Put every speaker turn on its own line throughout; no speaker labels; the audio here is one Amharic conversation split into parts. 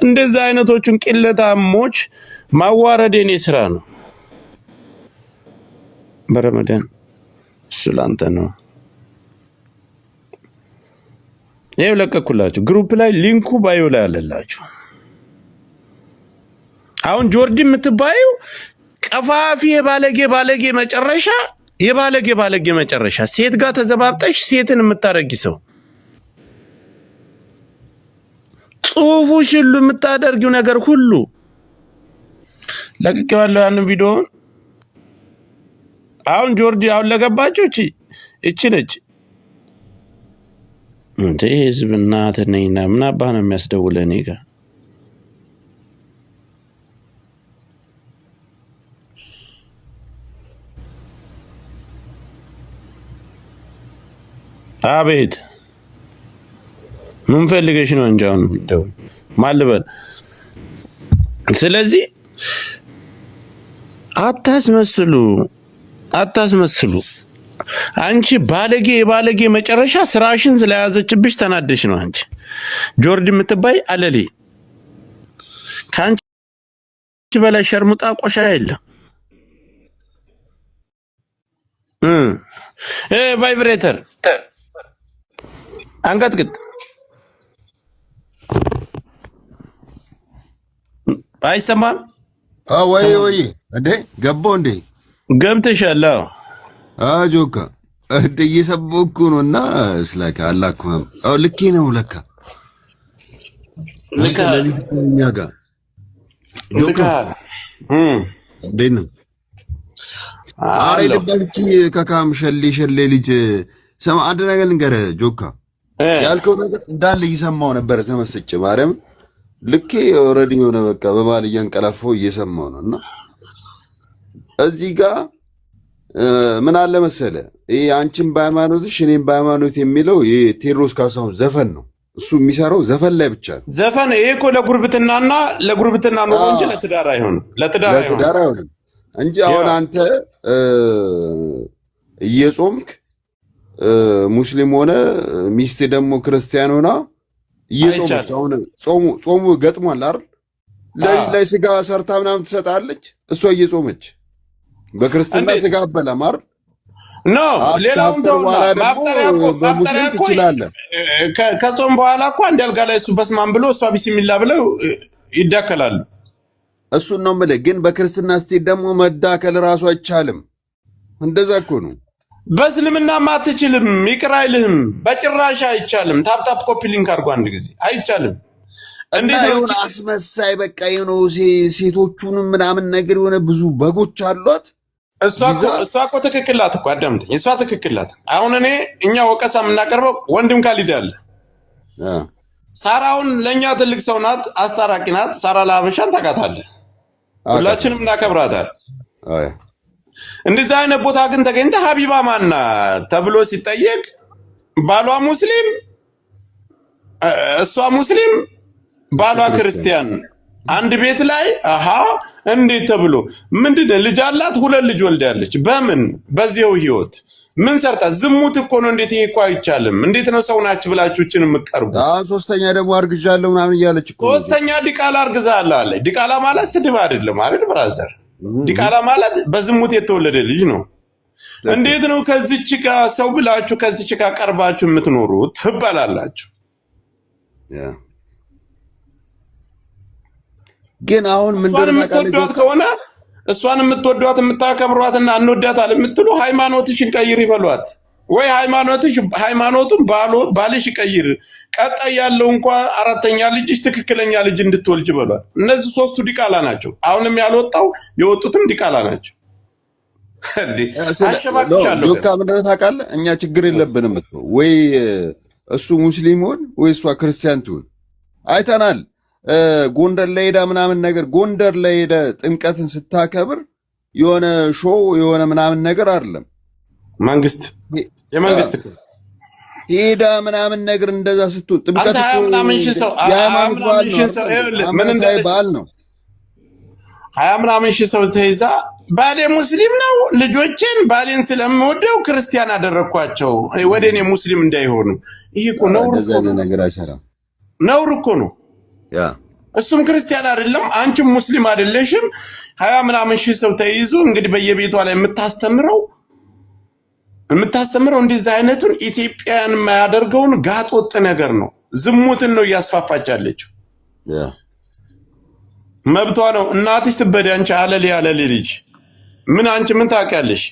እንደዛ አይነቶቹን ቅለታሞች ማዋረድ የኔ ስራ ነው በረመዳን ስላንተ ነው ይሄው ለቀኩላችሁ ግሩፕ ላይ ሊንኩ ባዮ ላይ አለላችሁ አሁን ጆርዲ የምትባዩ ቀፋፊ የባለጌ መጨረሻ ሴት ጋር ተዘባብጠሽ ሴትን የምታረጊ ሰው ጽሁፉሽ ሁሉ የምታደርጊው ነገር ሁሉ ለቀቀዋለሁ ያንን ቪዲዮ አሁን ጆርዲ አሁን ለገባችሁ እቺ ነች እንዴ ህዝብና ተነይና ምን አባህ ነው የሚያስደውለኝ እኔ ጋር አቤት ምን ፈልገሽ ነው እንጃው ነው ማልበል ስለዚህ አታስመስሉ አንቺ ባለጌ መጨረሻ ስራሽን ስለያዘችብሽ ተናደሽ ነው አንቺ ጆርዲ የምትባይ አለሊ ካንቺ በላይ ሸርሙጣ ቆሻ የለም ቫይብሬተር አንገትግጥ አይሰማም
ወይ እንዴ ገቦ እንዴ
ገብተሻል
ጆካ እንዴ እየሰበኩ ነውና ስላካ አላኩም ልኬ ነው ለካ ለሊኛ ጋር ጆካ እንዴ ነው አሬ ደባች ከካም ሸሌ ልጅ ሰማ አንድ ነገር ልንገር ጆካ ያልከው ነገር እንዳለ እየሰማው ነበር ተመስጬ ማርያም ልኬ ኦሬዲ ሆነ በቃ በማል እያንቀላፈው እየሰማው ነውና እዚህ ጋር ምን አለ መሰለ ይሄ አንቺም በሃይማኖትሽ እኔም በሃይማኖት የሚለው ይሄ ቴዎድሮስ ካሳሁን ዘፈን ነው እሱ የሚሰራው ዘፈን ላይ ብቻ ነው
ዘፈን ይሄ እኮ ለጉርብትና ነው እንጂ ለትዳር አይሆንም ለትዳር አይሆንም እንጂ አሁን አንተ እየጾምክ ሙስሊም ሆነ ሚስት ደግሞ ክርስቲያን ሆና እየጾመች አሁን ጾሙ ገጥሟል አይደል ላይ ስጋ ሰርታ ምናምን ትሰጣለች እሷ እየጾመች በክርስትና ስጋ አበላም አይደል ኖ ሌላውን ማፍጠሪያ እኮ ከጾም በኋላ እኮ አንድ አልጋ ላይ እሱ በስማም ብሎ እሷ ቢስሚላ ብለው ይዳከላሉ
እሱን ነው የምልህ ግን በክርስትና ስትሄድ ደግሞ መዳከል ራሱ አይቻልም እንደዛ እኮ ነው በእስልምና ማትችልም ይቅር አይልህም በጭራሽ አይቻልም ታፕ ኮፒ ሊንክ አድርጎ አንድ ጊዜ አይቻልም እንዴት ነው አስመሳይ በቃ ነው ሴቶቹንም ምናምን ነገር የሆነ ብዙ በጎች አሏት
እሷ እኮ ትክክላት እኮ አዳምጠኝ እሷ ትክክላት አሁን እኛ ወቀሳ የምናቀርበው ወንድም ካሊድ አለ ሳራውን ለኛ ትልቅ ሰው ናት አስታራቂ ናት ሳራ ለአበሻን ታውቃታለህ ሁላችንም እናከብራታለን እንደዚህ አይነት ቦታ ግን ተገኝተ ሀቢባ ማና ተብሎ ሲጠየቅ ባሏ ሙስሊም እሷ ሙስሊም ባሏ ክርስቲያን አንድ ቤት ላይ እንዴት ተብሎ ምንድነው ልጅ አላት ሁለት ልጅ ወልዳለች በምን በዚያው ህይወት ምን ሰርታ ዝሙት እኮ ነው እንዴት ይሄ እኮ አይቻልም እንዴት ነው ሰው ናችሁ ብላችሁችን የምትቀርቡ
ሶስተኛ ደግሞ አርግዣለሁ ምናምን እያለች እኮ
ሶስተኛ ዲቃላ አርግዛለሁ አለ ዲቃላ ማለት ስድብ አይደለም አይደል ብራዘር ዲቃላ ማለት በዝሙት የተወለደ ልጅ ነው እንዴት ነው ከዚች ጋር ሰው ብላችሁ ከዚች ጋር ቀርባችሁ የምትኖሩት ትባላላችሁ ግን አሁን ምንድነው የምትወዷት ከሆነ እሷን የምትወዷት የምታከብሯትና እንወዳታል የምትሉ ሃይማኖትሽን ቀይር ይበሏት ወይ ሃይማኖቱን ባልሽ ቀይር ቀጣይ ያለው እንኳን አራተኛ ልጅሽ ትክክለኛ ልጅ እንድትወልጅ በሏት እነዚህ ሶስቱ ዲቃላ ናቸው አሁንም ያልወጣው የወጡትም ዲቃላ ናቸው እንዴ አሸባክቻለሁ
ጆካ ምንድነው ታውቃለህ እኛ ችግር የለብንም ወይ እሱ ሙስሊሙን ወይ እሷ ክርስቲያን ትሁን አይተናል ጎንደር ላይ ሄዳ ምናምን ነገር ጎንደር ላይ ሄዳ ጥምቀትን ስታከብር የሆነ ሾው የሆነ ምናምን ነገር አይደለም የመንግስት ሄዳ ምናምን ነገር እንደዛ ስትል ጥምቀት
ምናምን ሰው
ምን ባል ነው
ምናምን ሰው ተይዛ ባሌ ሙስሊም ነው ልጆችን ባሌን ስለምወደው ክርስቲያን አደረኳቸው ወደኔ ሙስሊም እንዳይሆኑ ይሄ እኮ ነው
እንደዛ ነገር አይሰራም
ነውር እኮ ነው
ያ
እሱም ክርስቲያን አይደለም አንቺም ሙስሊም አይደለሽም 20 ምናምን ሺህ ሰው ተይዞ እንግዲህ በየቤቷ ላይ የምታስተምረው እንደዚህ አይነቱን ኢትዮጵያን የማያደርገውን ጋጦጥ ነገር ነው ዝሙትን ነው ያስፋፋቻለች መብቷ ነው እናትሽ ትበደ አንቺ አለሊ ልጅ ምን አንቺ ምን ታውቂያለሽ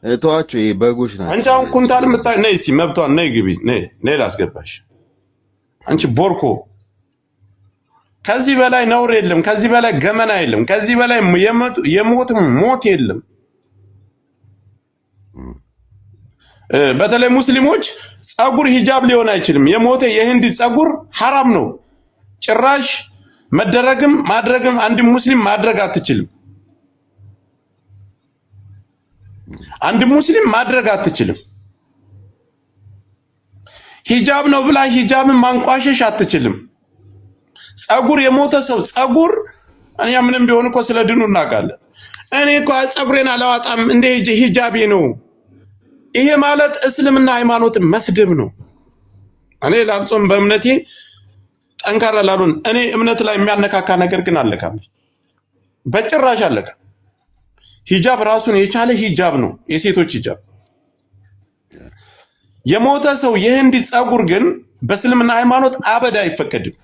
እቷቸው በጎች ናቸው
አንቺ አሁን ኩንታል ነይ እስኪ መብቷን ነይ ግቢ ነይ ላስገባሽ አንቺ ቦርኮ ከዚህ በላይ ነውር የለም ከዚህ በላይ ገመና የለም ከዚህ በላይ ሞት የለም በተለይ ሙስሊሞች ጸጉር ሂጃብ ሊሆን አይችልም የሞተ የህንድ ጸጉር حرام ነው ጭራሽ ማድረግም አንድ ሙስሊም ማድረግ አትችልም አንድ ሙስሊም ማድረግ አትችልም ሂጃብ ነው ብላ ሂጃብን ማንቋሸሽ አትችልም ጸጉር የሞተ ሰው ጸጉር እኛ ምንም ቢሆን እኮ ስለ ድኑ እናውቃለን እኔ እኮ ጸጉሬን አላዋጣም እንደ ሂጃቤ ነው ይሄ ማለት እስልምና ሃይማኖት መስደብ ነው እኔ ላልጾም በእምነቴ ጠንካራ ላሉን እኔ እምነት ላይ የሚያነካካ ነገር ግን አለካም በጭራሽ አለካ ሂጃብ ራሱን የቻለ ሂጃብ ነው የሴቶች ሂጃብ የሞተ ሰው የህንድ ጸጉር ግን በእስልምና ሃይማኖት አበዳ አይፈቀድም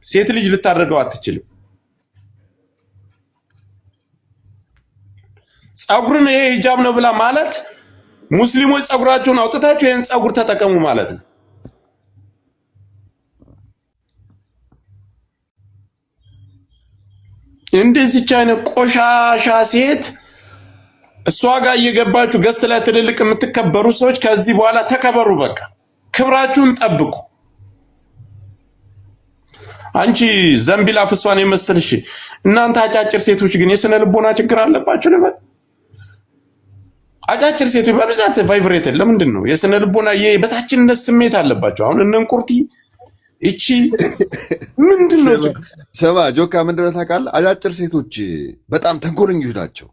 ሴት ልጅ ልታደርገው አትችልም ጸጉርን ይሄ ሂጃብ ነው ብላ ማለት ሙስሊሞች ጸጉራቸውን አውጥታቸው ይሄን ጸጉር ተጠቀሙ ማለት ነው እንደዚህ አይነት ቆሻሻ ሴት እሷ ጋር እየገባችሁ ገስት ላይ ትልልቅ የምትከበሩ ሰዎች ከዚህ በኋላ ተከበሩ በቃ ክብራችሁን ጠብቁ አንቺ ዘንቢላ ፍሷን የመሰልሽ እናንተ አጫጭር ሴቶች ግን የስነ ልቦና ችግር አለባችሁ ነበር አጫጭር ሴቶች በብዛት ቫይብሬት ለምንድን ነው የስነ ልቦና የበታችነት ስሜት አለባችሁ አሁን እንንቁርቲ እቺ ምንድነው
ሰባ ጆካ ምንድነው ታውቃለህ አጫጭር ሴቶች በጣም ተንኮለኞች ናቸው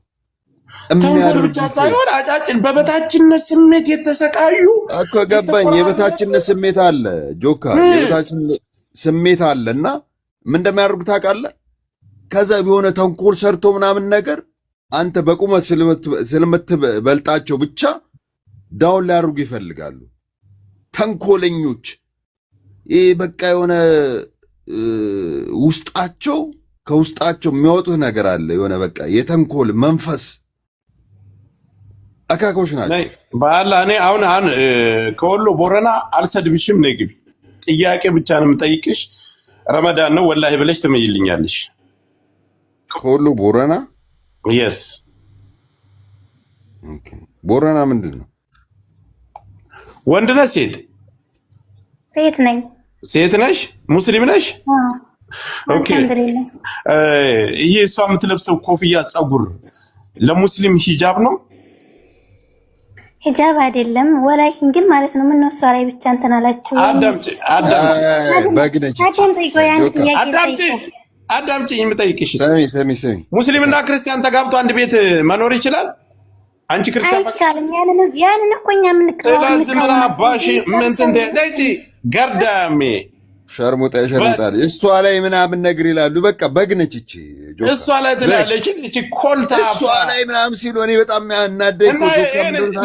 የሚያደርጉት ሳይሆን አጫጭር በበታችነት ስሜት የተሰቃዩ
እኮ ገባኝ የበታችነት ስሜት አለ ጆካ የበታችነት ስሜት አለና ምን እንደሚያደርጉት ታውቃለህ ከዛ ቢሆነ ተንኮል ሰርቶ ምናምን ነገር አንተ በቁመት ስለምትበልጣቸው ብቻ ዳውን ሊያደርጉ ይፈልጋሉ ተንኮለኞች በቃ የሆነ ውስጣቸው ከውስጣቸው የሚያወጡት ነገር አለ የሆነ በቃ የተንኮል መንፈስ አካኮሽ ናቸው
ባላ እኔ አሁን ከወሎ ቦረና አልሰድብሽም ነይ ግቢ ጥያቄ ብቻ ነው የምጠይቅሽ ረመዳን ነው ወላሂ ብለሽ ትመይልኛለሽ
ከወሎ ቦረና
yes
ኦኬ ቦረና ምንድነው
ወንድ ነህ
ሴት ነኝ
ሴት ነሽ ሙስሊም ነሽ ኦኬ ይሄ እሷ የምትለብሰው ኮፍያ ጸጉር ለሙስሊም ሂጃብ ነው
ሂጃብ አይደለም ወላኪን ግን ማለት ነው ምን ነው እሷ ላይ ብቻ እንትን አላችሁ
አዳምጪ የምጠይቅሽ
ሰሚ
ሙስሊምና ክርስቲያን ተጋብቶ አንድ ቤት መኖር ይችላል አንቺ ክርስቲያን
አይቻልም ያንን እኮ እኛ
ስለዝምና ባሽ ምንትን ደጂ ገርዳሜ
ሸርሙጣ እሷ ላይ ምናምን ነገር ይላሉ በቃ በግነች እቺ
እሷ ላይ ትላለች እቺ ኮልታ
እሷ ላይ ምናምን ሲሉ እኔ በጣም ያናደኝ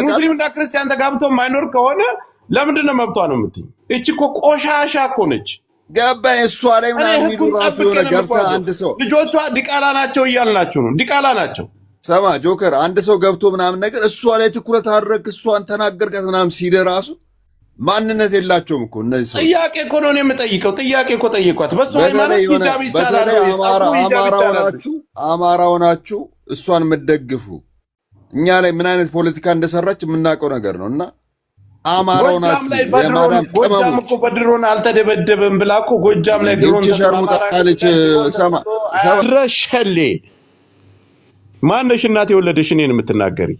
ሙስሊምና ክርስቲያን ተጋብቶ ማይኖር ከሆነ ለምንድን ነው መብቷ ነው የምትይ እቺ እኮ ቆሻሻ እኮ ነች
ገባኝ እሷ ላይ ምናምን ይሉ ራሱ የሆነ ገብታ አንድ ሰው
ልጆቿ ዲቃላ ናቸው እያልናቸው ነው ዲቃላ ናቸው
ሰማ ጆከር አንድ ሰው ገብቶ ምናምን ነገር እሷ ላይ ትኩረት አድርግ እሷን ተናገርካት ምናምን ሲል ራሱ ማንነት የላቸውም እኮ እነዚህ ሰው
ጥያቄ እኮ ነው የምጠይቀው ጥያቄ እኮ ጠይቋት በሷ ሃይማኖት ሂጃብ ይቻላል
አማራው ናችሁ እሷን መደግፉ እኛ ላይ ምን አይነት ፖለቲካ እንደሰራች የምናውቀው ነገር ነውና አማራው ናችሁ
ጎጃም እኮ በድሮን አልተደበደበም ብላ እኮ ጎጃም ላይ ድሮን
ተሸርሙጣለች ሰማ
ረሸሌ ማነሽ እናት የወለደሽ እኔን የምትናገሪ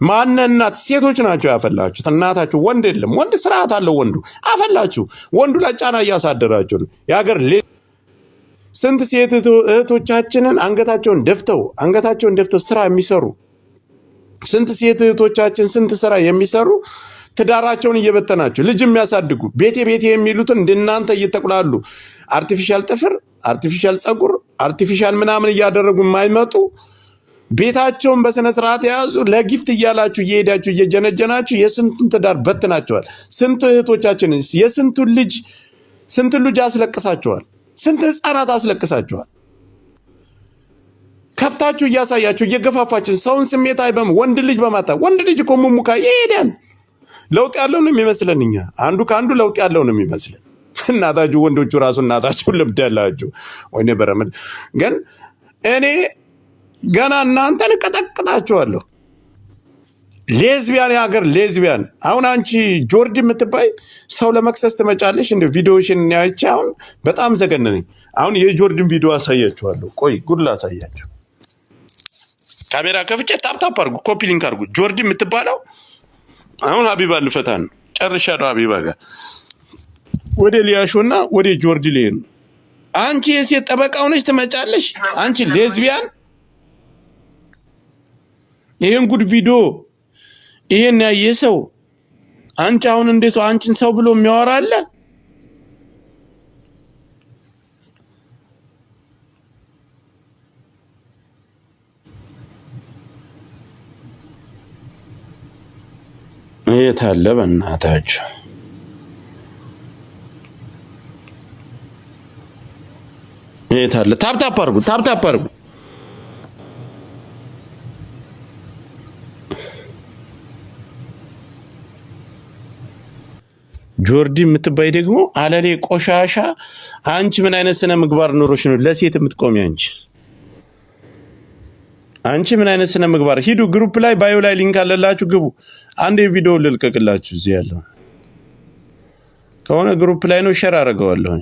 ማነ እናት ሴቶች ናቸው ያፈላችሁት እናታችሁ ወንድ የለም ወንድ ስርዓት አለው ወንዱ አፈላችሁ ወንዱ ላይ ጫና እያሳደራችሁ ነው ያገር ስንት ሴት እህቶቻችንን አንገታቸውን ደፍተው ስራ የሚሰሩ ስንት ሴት እህቶቻችን ስንት ስራ የሚሰሩ ትዳራቸውን እየበተናችሁ ልጅ የሚያሳድጉ ቤቴ የሚሉትን እንደናንተ እየተቆላሉ አርቲፊሻል ጥፍር፣ አርቲፊሻል ጸጉር፣ አርቲፊሻል ምናምን እያደረጉ የማይመጡ ቤታቸውን በስነ ስርዓት ያዙ። ለጊፍት እያላችሁ እየሄዳችሁ እየጀነጀናችሁ የስንቱን ትዳር በትናቸዋል። ስንት እህቶቻችን ስንት ልጅ አስለቅሳቸዋል። ስንት ህፃናት አስለቅሳቸዋል። ከፍታችሁ እያሳያችሁ እየገፋፋችሁ ሰውን ስሜት አይበም ወንድ ልጅ በማታ ወንድ ልጅ እኮ ሙሙካ ይሄዳል። ለውጥ ያለው ነው የሚመስለን እኛ አንዱ ካንዱ ለውጥ ያለው ነው የሚመስለን። እናታችሁ ወንዶቹ ራሱ እናታችሁ ልብድ ያላችሁ ወይኔ በረመድ ግን እኔ ገና እናንተን ቀጠቅጣችኋለሁ። ሌዝቢያን የሀገር ሌዝቢያን አሁን አንቺ ጆርዲ የምትባይ ሰው ለመክሰስ ትመጫለሽ እንደ ቪዲዮሽን ያይቻ አሁን በጣም ዘገነነኝ። አሁን የጆርዲን ቪዲዮ አሳያችኋለሁ። ቆይ ጉድ ላሳያችሁ። ካሜራ ከፍቼ ታፕ አድርጉ፣ ኮፒ ሊንክ አድርጉ። ጆርዲ የምትባለው አሁን ሀቢባ ልፈታን ጨርሻለሁ። ሀቢባ ጋር ወደ ሊያሾና ወደ ጆርዲ ሊሄድ ነው። አንቺ የሴት ጠበቃ ሆነሽ ትመጫለሽ አንቺ ሌዝቢያን። ይሄን ጉድ ቪዲዮ ይሄን ያየ ሰው አንቺ አሁን እንደ ሰው አንቺን ሰው ብሎ የሚያወራ አለ? የት አለ በእናታችሁ? የት አለ? ታፕ አድርጉ። ጆርዲ የምትባይ ደግሞ አለሌ ቆሻሻ። አንቺ ምን አይነት ስነ ምግባር ኖሮሽ ነው ለሴት የምትቆሚ? አንቺ ምን አይነት ስነ ምግባር? ሂዱ ግሩፕ ላይ ባዮ ላይ ሊንክ አለላችሁ፣ ግቡ። አንድ ቪዲዮ ልልቀቅላችሁ። እዚህ ያለው ከሆነ ግሩፕ ላይ ነው፣ ሼር አደርገዋለሁ።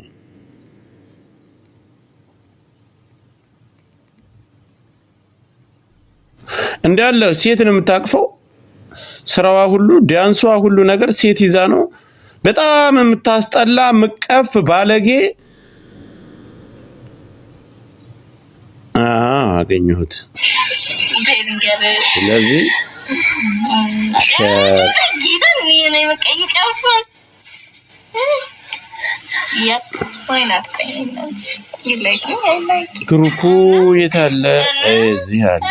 እንዳለ ሴት ነው የምታቅፈው። ስራዋ ሁሉ ዳንሷ ሁሉ ነገር ሴት ይዛ ነው። በጣም የምታስጠላ ምቀፍ ባለጌ። አገኘሁት። ስለዚህ ግሩፑ የት አለ? እዚህ አለ።